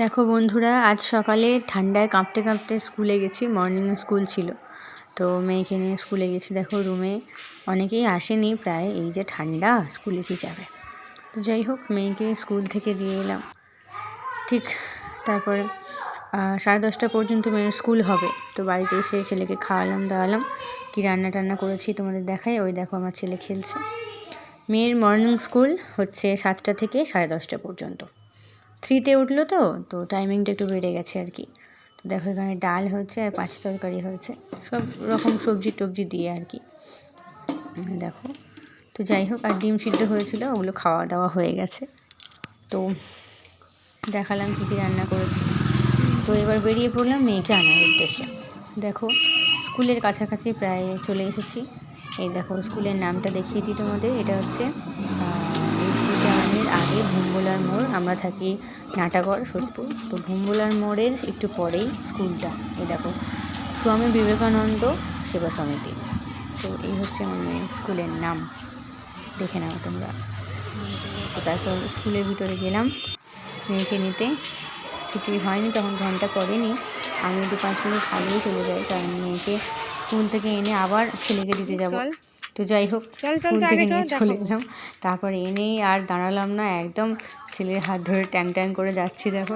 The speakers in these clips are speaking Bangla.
দেখো বন্ধুরা, আজ সকালে ঠান্ডায় কাঁপতে কাঁপতে স্কুলে গেছি। মর্নিং স্কুল ছিল, তো মেয়েকে নিয়ে স্কুলে গেছি। দেখো রুমে অনেকেই আসেনি প্রায়, এই যে ঠান্ডা স্কুলে কি যাবে। তো যাই হোক, মেয়েকে স্কুল থেকে দিয়ে এলাম। ঠিক তারপরে 10:30 পর্যন্ত মেয়ের স্কুল হবে। তো বাড়িতে এসে ছেলেকে খাওয়ালাম দাওয়ালাম। কি রান্না টান্না করেছি তোমাদের দেখাই। ওই দেখো আমার ছেলে খেলছে। মেয়ের মর্নিং স্কুল হচ্ছে 7টা থেকে 10:30 পর্যন্ত। 3তে উঠলো, তো টাইমিংটা একটু বেড়ে গেছে আর কি। তো দেখো এখানে ডাল হচ্ছে আর 5 তরকারি হয়েছে, সব রকম সবজি টবজি দিয়ে আর কি। দেখো, তো যাই হোক, আর ডিম সিদ্ধ হয়েছিল, ওগুলো খাওয়া দাওয়া হয়ে গেছে। তো দেখালাম কী কী রান্না করেছি। তো এবার বেরিয়ে পড়লাম মেয়েকে আনার উদ্দেশ্যে। দেখো স্কুলের কাছাকাছি প্রায় চলে এসেছি। এই দেখো স্কুলের নামটা দেখিয়ে দিই তোমাদের। এটা হচ্ছে এই স্কুলটা আমাদের আগে ভুম্বলার মোড়, আমরা থাকি নাটাগড় সোদপুর। তো ভুম্বলার মোড়ের একটু পরেই স্কুলটা। এই দেখো স্বামী বিবেকানন্দ সেবা সমিতি। তো এই হচ্ছে আমার মেয়ের স্কুলের নাম, দেখে নাও তোমরা। তো তারপর স্কুলের ভিতরে গেলাম মেয়েকে নিতে। ছুটি হয়নি তখন, ঘন্টা পড়েনি। আমি 2-5 মিনিট আগেই চলে যাই, কারণ মেয়েকে স্কুল থেকে এনে আবার ছেলেকে দিতে যাব। তো যাই হোক, স্কুল থেকে নিয়ে চলে এলাম। তারপরে এনেই আর দাঁড়ালাম না, একদম ছেলের হাত ধরে ট্যাং ট্যাং করে যাচ্ছি। দেখো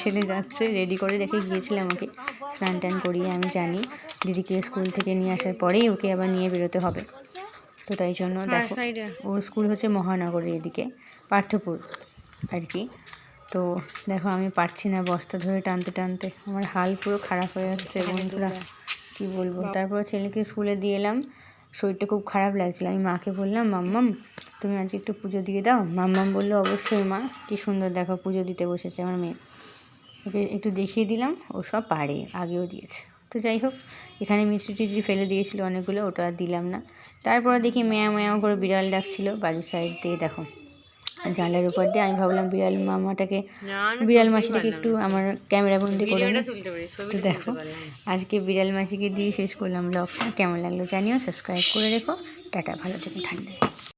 ছেলে যাচ্ছে, রেডি করে রেখে গিয়েছিলাম ওকে স্নান ট্যান করিয়ে। আমি জানি দিদিকে স্কুল থেকে নিয়ে আসার পরেই ওকে আবার নিয়ে বেরোতে হবে। তো তাই জন্য দেখো, ওর স্কুল হচ্ছে মহানগরের এদিকে, পার্থপুর আর কি। তো দেখো আমি পারছি না, বস্তা ধরে টানতে টানতে আমার হাল পুরো খারাপ হয়ে যাচ্ছে বন্ধুরা, কী বলবো। তারপর ছেলেকে স্কুলে দিয়ে এলাম। শরীরটা খুব খারাপ লাগছিলো। আমি মাকে বললাম, মাম্মাম তুমি আজকে একটু পুজো দিয়ে দাও। মাম্মাম বললো, অবশ্যই মা। কী সুন্দর দেখো পুজো দিতে বসেছে আমার মেয়ে। ওকে একটু দেখিয়ে দিলাম, ও সব পারে, আগেও দিয়েছে। তো যাই হোক, এখানে মিষ্টি টিষ্টি ফেলে দিয়েছিল অনেকগুলো, ওটা আর দিলাম না। তারপরে দেখি ম্যাও ম্যাও করে বিড়াল ডাকছিল বাড়ির সাইড দিয়ে। দেখো জানলার উপর দিয়ে, আমি ভাবলাম বিড়াল মাসিটাকে একটু আমার ক্যামেরা বন্দি করে নিই। তো দেখো আজকে বিড়াল মাসিকে দিয়ে শেষ করলাম ব্লগটা। কেমন লাগলো জানিও, সাবস্ক্রাইব করে রেখো। টাটা, ভালো থেকো ঠান্ডায়।